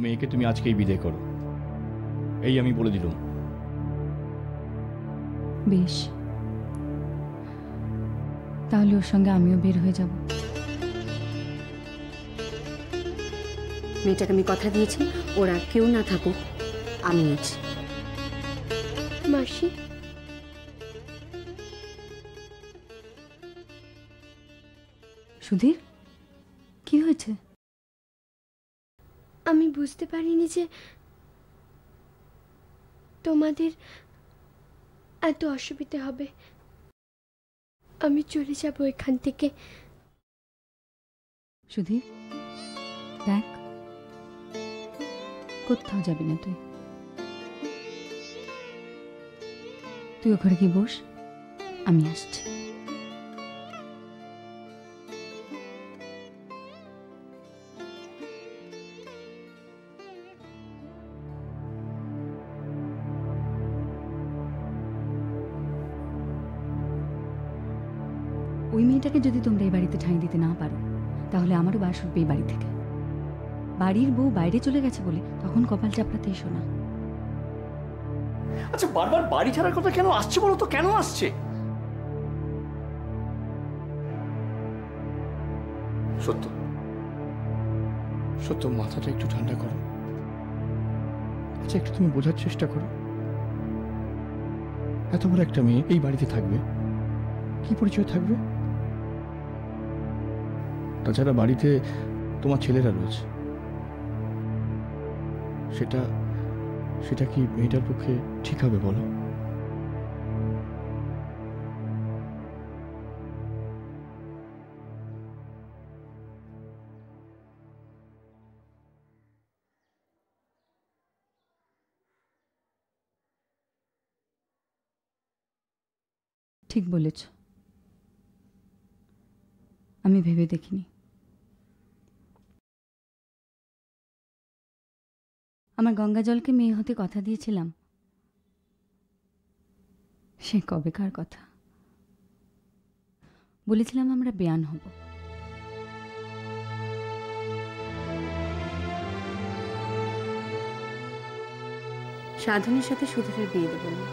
মেয়েকে তুমি আজকেই বিদায় করো, এই আমি বলে দিলাম। বেশ, তাহলে ওর সঙ্গে আমিও বের হয়ে যাব। মেয়েটাকে আমি কথা দিয়েছি, ওরা কেউ না থাকুক, আমি আছি। মাসি, সুধীর, কি হয়েছে? আমি বুঝতে পারিনি যে তোমাদের এত অসুবিধা হবে। আমি চলে যাব এখান থেকে। সুধীর, দেখ, কোথাও যাবি না তুই। তুই ওখানে কি বস, আমি আসছি। ওই মেয়েটাকে যদি তোমরা এই বাড়িতে ঠাঁই দিতে না পারো, তাহলে আমারও বাস উঠবে এই বাড়ি থেকে। বাড়ির বউ বাইরে চলে গেছে বলে তখন কপাল চাপড়াতে এসো না। আচ্ছা, বারবার বাড়ি ছাড়ার কথা কেন আসছে বলো তো? কেন আসছে? সত্য সত্য, মাথাটা একটু ঠান্ডা করো। আচ্ছা, একটু তুমি বোঝার চেষ্টা করো। এত বড় একটা মেয়ে এই বাড়িতে থাকবে, কি পরিচয় থাকবে? তাছাড়া বাড়িতে তোমার ছেলেরা রয়েছে, সেটা সেটা কি মেয়েটার পক্ষে ঠিক হবে বলো? ঠিক বলেছ, আমি ভেবে দেখিনি। আমার গঙ্গা জলকে মেয়ে হতে কথা দিয়েছিলাম, সে কবেকার কথা। বলেছিলাম আমরা বেয়ান হব। সাধনের সাথে সুধীরের বিয়ে দেবো না।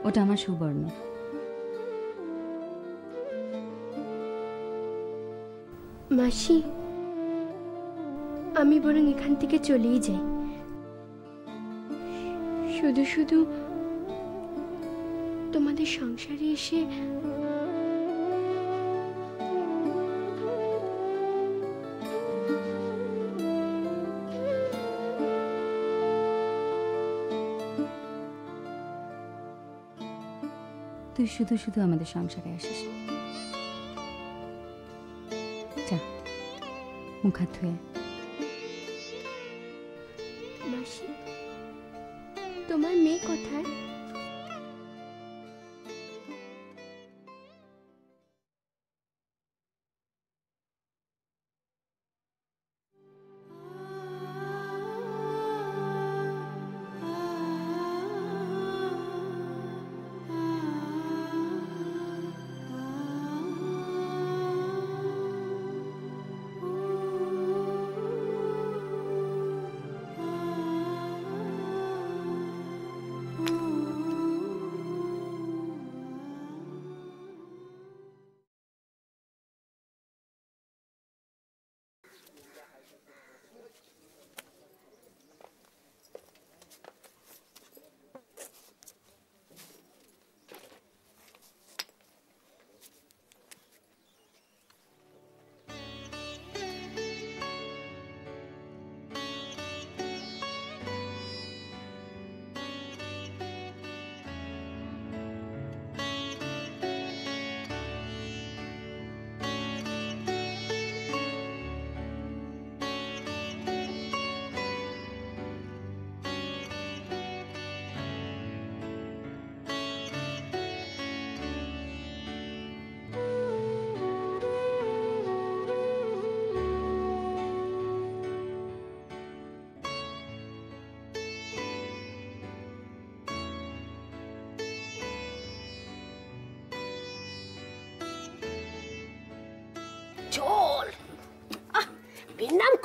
ওটা আমার সুবর্ণ। মাসি, আমি বরং এখান থেকে চলেই যাই। শুধু শুধু তোমাদের সংসারে এসে তুই শুধু শুধু আমাদের সংসারে আসিস। যা, মুখ হাত ধুয়ে। মাসি, তোমার মেয়ে কোথায়?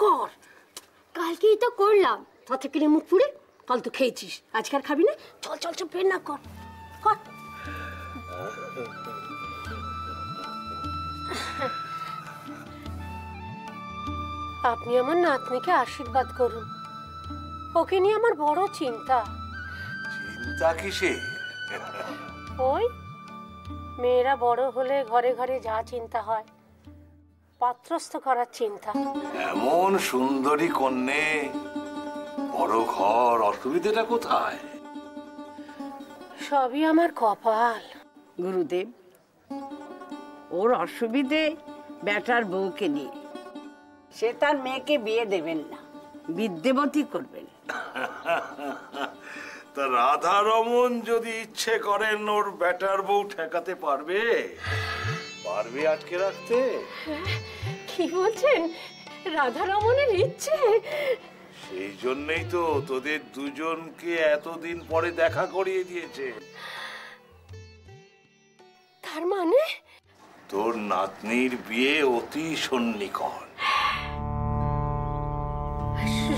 কর। কালকেই তো করলাম। তাতে কিনে মুখ পুড়ে কাল তো খেয়েছিস, আজকাল খাবি না? চল চল চল, বের না কর কর। আপনি আমার নাতনিকে আশীর্বাদ করুন, ওকে নিয়ে আমার বড় চিন্তা। চিন্তা কিসে? ওই মেয়েরা বড় হলে ঘরে ঘরে যা চিন্তা হয়, পাত্রস্থ করার চিন্তা। এমন সুন্দরী কন্যে, বড় ঘর, অসুবিধাটা কোথায়? সবই আমার কপাল। গুরুদেব, ওর অসুবিধে বেটার বউকে নিয়ে। সে তার মেয়েকে বিয়ে দেবেন না, বিদ্যাবতী করবেন। তা রাধা রমন যদি ইচ্ছে করেন ওর বেটার বউ ঠেকাতে পারবে? পারবে আটকে রাখতে? কি বলছেন? রাধারমণের ইচ্ছে? সেই জন্যই তো তোদের দুজনকে এতদিন পরে দেখা করিয়ে দিয়েছে। তার মানে তোর নাতনির বিয়ে অতি সন্নিকট।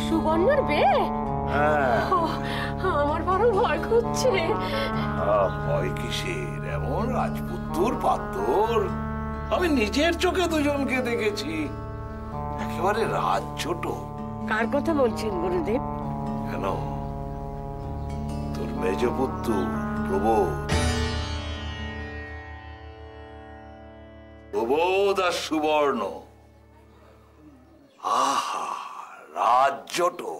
সুবর্ণর বিয়ে? হ্যাঁ। আমার বড় ভয় করছে। ভয় কিসের? এমন রাজপুত্তর পাত্তর আমি নিজের চোখে দুজনকে দেখেছি, একেবারে রাজ ছোট। কার কথা বলছেন গুরুদেব? কেন, তোর মেজ পুত্র প্রবোধ। প্রবোধ আর সুবর্ণ, আহা রাজ্যটক।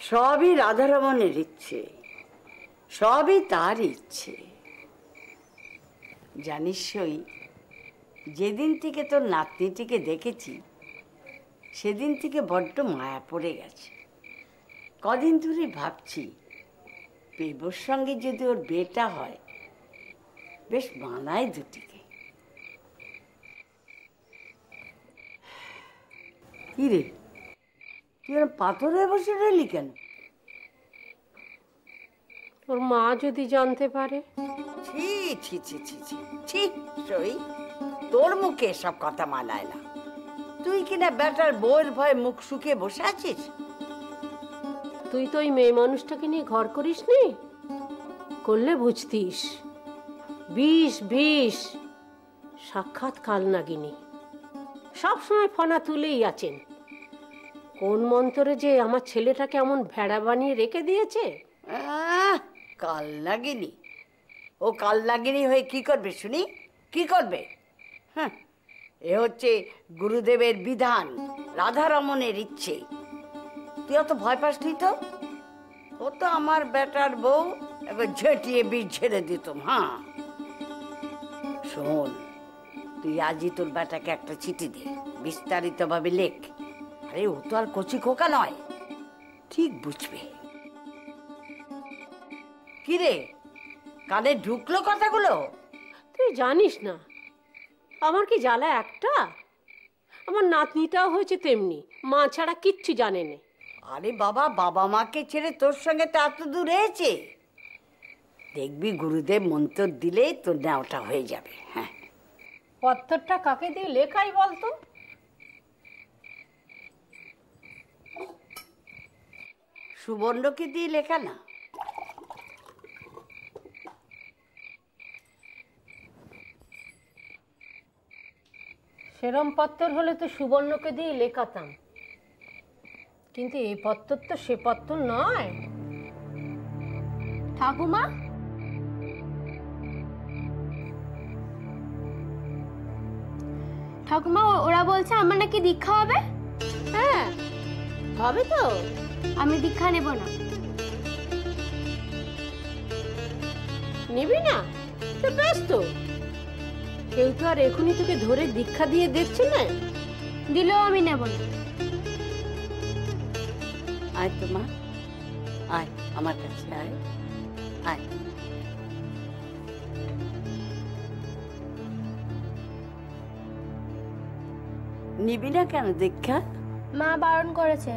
সবই রাধারমণের ইচ্ছে, সবই তার ইচ্ছে। জানিস সই, যেদিন থেকে তোর নাতনিটিকে দেখেছি সেদিন থেকে বড্ড মায়া পড়ে গেছে। কদিন ধরে ভাবছি পেবর সঙ্গে যদি ওর বিয়েটা হয় বেশ মানায় দুটিকে। কি রে, তুই আর পাথর হয়ে বসে রইলি কেন? ওর মা যদি জানতে পারে? ছি ছি ছি ছি ছি ছি, সই তোর মুখে এসব কথা মানায় না। তুই কিনা বেটার বউয়ের ভয়ে মুখ শুকিয়ে বসে আছিস। তুই তো ওই মেয়ে মানুষটাকে নিয়ে ঘর করিস নি, করলে বুঝতিস। বিষ বিষ, সাক্ষাৎ কালনাগিনী। সবসময় ফনা তুলেই আছেন। কোন মন্ত্রে যে আমার ছেলেটাকে এমন ভেড়া বানিয়ে রেখে দিয়েছে। কালনাগিনী? ও কালনাগিনী হয়ে কি করবে শুনি? কি করবে? হ্যাঁ, এ হচ্ছে গুরুদেবের বিধান, রাধারমণের ইচ্ছে। তুই অত ভয় পাস নি তো? ও তো আমার বেটার বউ, একবার ঝেঁটিয়ে বিষ ঝেড়ে দিতাম। হ্যাঁ শোন, তুই আজই তোর বেটাকে একটা চিঠি দে, বিস্তারিত ভাবে লেখ। আরে ও তো আর কচি খোকা নয়, ঠিক বুঝবে। কি রে, কানে ঢুকলো কথাগুলো? তুই জানিস না আমার কি জ্বালা একটা। আমার নাতনিটাও হয়েছে তেমনি, মা ছাড়া কিচ্ছু জানে না। আরে বাবা, বাবা মাকে ছেড়ে তোর সঙ্গে তো এত দূর হয়েছে। দেখবি গুরুদেব মন্ত্র দিলেই তোর নেওয়াটা হয়ে যাবে। হ্যাঁ, পত্তরটা কাকে দিয়ে লেখাই বলতো? সুবর্ণকে দিয়ে লেখা না? সেরম পত্তর হলে তো সুবর্ণকে দিয়ে লেখাতাম, কিন্তু এই পত্তর তো সে পত্তর নয়। ঠাকুমা, ঠাকুমা ওরা বলছে আমার নাকি দীক্ষা হবে। হ্যাঁ হবে তো। আমি দীক্ষা নেব না। নিবি না তো বেশ, তো কেউ তো আর এখনই তোকে ধরে দীক্ষা দিয়ে দিচ্ছে না। দিলেও আমি নেব না। আয় তো মা, আয় আমার কাছে আয়, আয়। নিবি না কেন দীক্ষা? মা বারণ করেছে।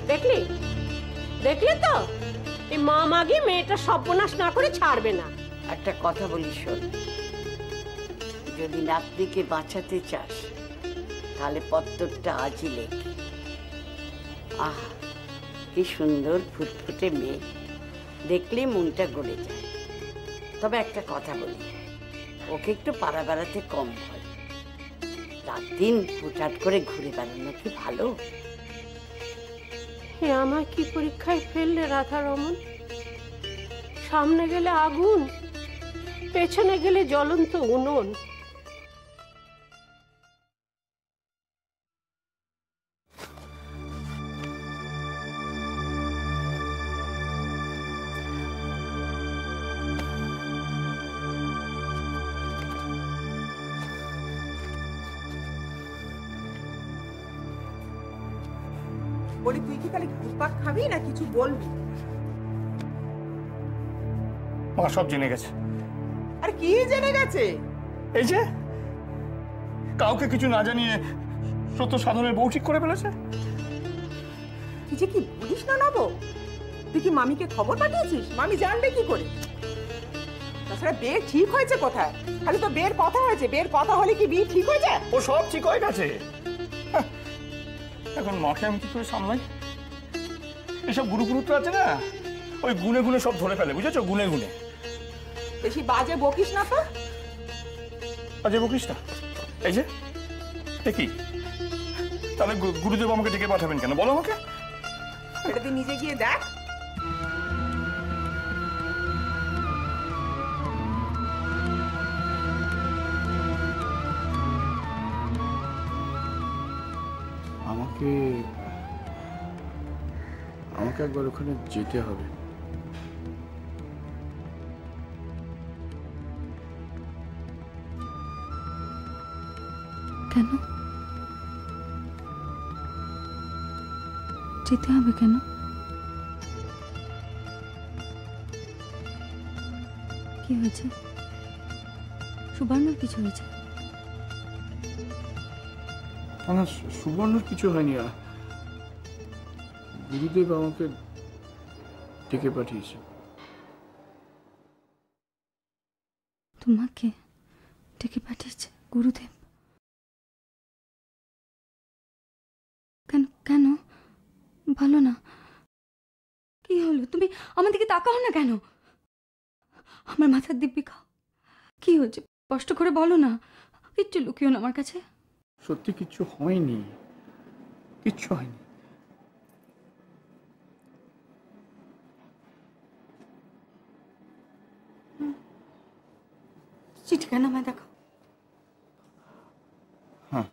দেখলি দেখলি তো, এই মা মাগি মেয়েটা সর্বনাশ না করে ছাড়বে না। একটা কথা বলি শোন, যদি নাতনিকে বাঁচাতে চাস তাহলে পত্তরটা আজই লেখ। আহ, কি সুন্দর ফুটফুটে মেয়ে, দেখলেই মনটা গড়ে যায়। তবে একটা কথা বলি, ওকে একটু পাড়া বেড়াতে কম হয়। রাত দিন হুটহাট করে ঘুরে বেড়ানো কি ভালো? এ আমায় কি পরীক্ষায় ফেললে রাধা রমন? সামনে গেলে আগুন, পেছনে গেলে জ্বলন্ত উনুন। বলি তুই কি তাহলে ঘুরপাক খাবি না কিছু বলবি? মা সব জেনে গেছে। আর কি জেনে গেছে? এই যে কাউকে কিছু না জানিয়ে সত্য সাধনের বউ ঠিক করে ফেলেছে। তুই যে কি বলিস না নব, তুই কি মামিকে খবর পাঠিয়েছিস? মামি জানবে কি করে? তাছাড়া বিয়ে ঠিক হয়েছে কোথায়? খালি তো বিয়ের কথা হয়েছে, বিয়ের কথা হলে কি বিয়ে ঠিক হয়ে যায়? ও সব ঠিক হয়ে গেছে। এখন মাকে আমি কি করে সামলাই? এসব গুরুত্ব আছে না, ওই গুনে গুনে সব ধরে ফেলে, বুঝেছো? গুনে গুনে। বেশি বাজে বকিস না তো। বাজে বকিস না? এই যে কি তাহলে গুরুদেব আমাকে ডেকে পাঠাবেন কেন বলো আমাকে? এটা তুই নিজে গিয়ে দেখ। আমাকে একবার ওখানে যেতে হবে। কেন যেতে হবে? কেন? কি হয়েছে? সুবর্ণর কিছু হয়েছে? না, সুবর্ণর কিছু হয়নি। গুরুদেব আমাকে ডেকে পাঠিয়েছে। তোমাকে ডেকে পাঠিয়েছে গুরুদেব? কেন কেন ভালো না? কি হলো? তুমি আমার দিকে তাকাও না কেন? আমার মাথার দিব্যি খাও। কি হয়েছে স্পষ্ট করে বলো না, কিচ্ছু লুকিও না আমার কাছে। সত্যি কিচ্ছু হয়নি, কিচ্ছু হয়নি। চিঠিটা আমায় দেখো। হ্যাঁ,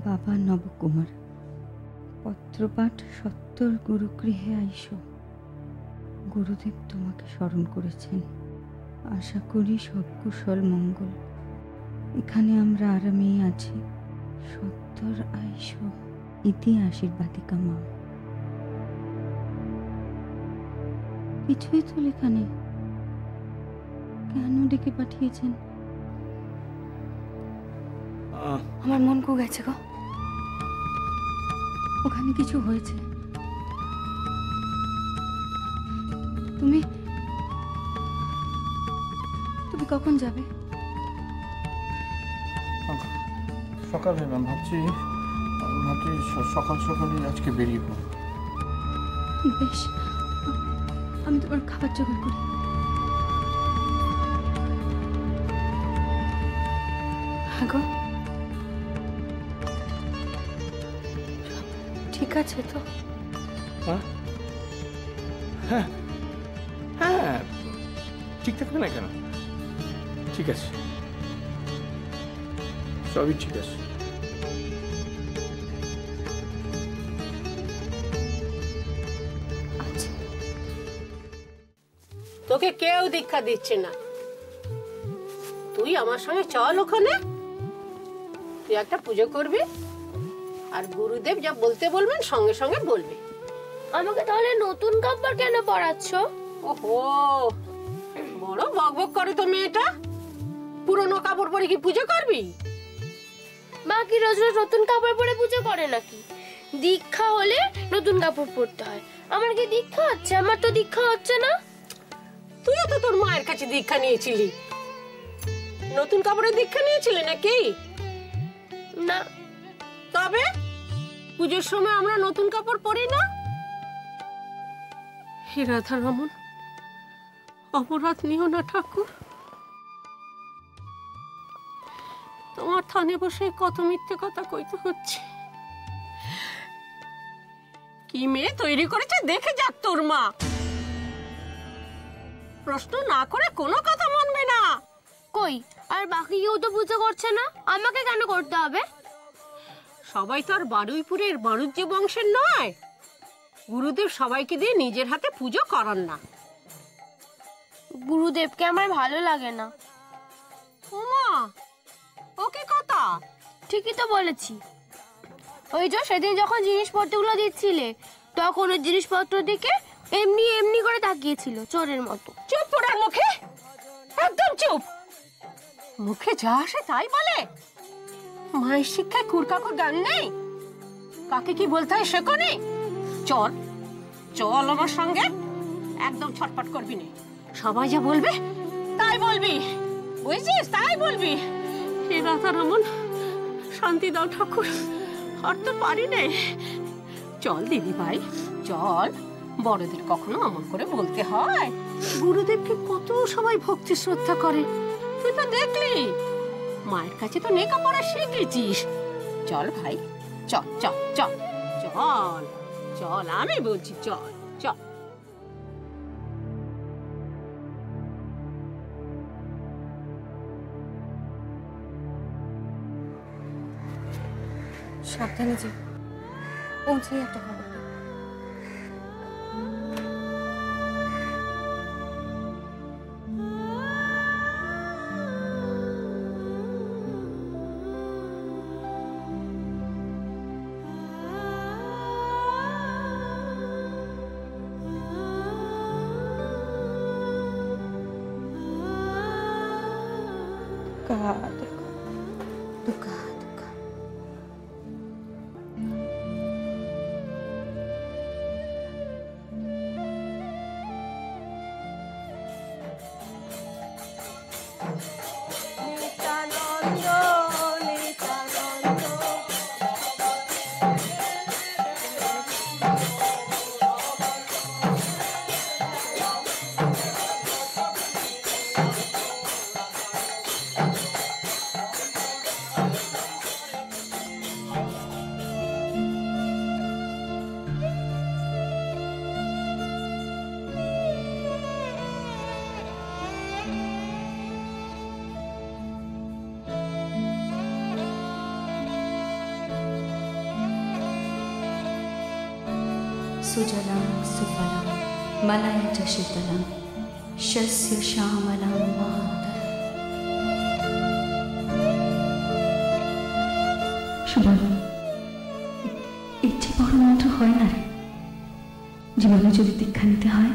বাবা নবকুমার, পত্রপাঠ সত্তর গুরুগৃহে আইসো। গুরুদেব তোমাকে স্মরণ করেছেন, আশা করি সব কুশল মঙ্গল। এখানে আমরা আরামেই আছি, সত্তর আইসো। ইতি আশীর্বাদিকা মা। কিছুই তো লেখা নেই, কেন ডেকে পাঠিয়েছেন? আমার মন কু গেছে গো। ওখানে কিছু হয়েছে। তুমি তুমি কখন যাবে? সকালে ম্যাম, ভাবছি সকাল সকালই আজকে বেরিয়ে পড়ব। বেশ, আমি তোমার খাবার জোগাড় করি। হ্যাঁ গো, ঠিক আছে তো? হ্যাঁ হ্যাঁ, ঠিক থাকবে না কেন? ঠিক আছে, সবই ঠিক আছে। তোকে কেউ দীক্ষা দিচ্ছে না, তুই আমার সঙ্গে চল ওখানে, তুই একটা পুজো করবি আর গুরুদেব যা বলতে বলবেন সঙ্গে সঙ্গে বলবি। আমাকে তাহলে নতুন কাপড় কেন পরাচ্ছ? ওহো, বড় বকবক করে তো মেয়েটা। পুরনো কাপড় পরে কি পুজো করবি? মা কি রোজ রোজ নতুন কাপড় পরে পুজো করে নাকি? দীক্ষা হলে নতুন কাপড় পরতে হয়। আমার কি দীক্ষা হচ্ছে? আমার তো দীক্ষা হচ্ছে না। তুইও তো তোর মায়ের কাছে দীক্ষা নিয়েছিলি, নতুন কাপড়ে দীক্ষা নিয়েছিলি নাকি? না। তবে পুজোর সময় আমরা নতুন কাপড় পরি না? হে রাধা রমন, অপরাধ নিও না ঠাকুর। তোমার থানে বসে কত মিথ্যে কথা কইতে হচ্ছে। কি মেয়ে তৈরি করেছে দেখে যাক তোর মা। প্রশ্ন না করে কোনো কথা মানবে না। কই, আর বাকি কেউ তো পুজো করছে না, আমাকে কেন করতে হবে? সবাই তো আর বারুইপুরের বাণিজ্য বংশের নয়। গুরুদেব সবাইকে দিয়ে নিজের হাতে পুজো করান না। গুরুদেবকে আমার ভালো লাগে না। ওমা, ও কি কথা? ঠিকই তো বলেছি। ওই যে সেদিন যখন জিনিসপত্রগুলো দিচ্ছিলে, তখন ওই জিনিসপত্র দিকে এমনি এমনি করে তাকিয়েছিল চোরের মতো। চুপ পড়ার মুখে, একদম চুপ। মুখে যা আসে তাই বলে। মায়ের শিক্ষায় কুরকাকুর জ্ঞান নেই, কাকে কি বলতে হয় শেখনি। চল চল আমার সঙ্গে, একদম ছটফট করবি না। সবাই যা বলবে তাই বলবি, বুঝছিস? তাই বলবি। হে রাধা রমন, শান্তি দাও ঠাকুর, আর তো পারি নে। চল দিদি ভাই চল, বড়দের কখনো এমন করে বলতে হয়? গুরুদেবকে কত সবাই ভক্তি শ্রদ্ধা করে, তুই তো দেখলি। মায়ের কাছে তো লেখাপড়া শিখেছিস। চল ভাই, চল চল চল চল চল, আমি বলছি চল চল। সাবধানে যে, পৌঁছে একটা খবর। দুঃখা দুঃখা सुजलां सुफलां मलयज शीतलं शस्य श्यामलां मातरम्। সুবল, এর চেয়ে বড় মন্ত্র হয় না রে। জীবনে যদি দীক্ষা নিতে হয়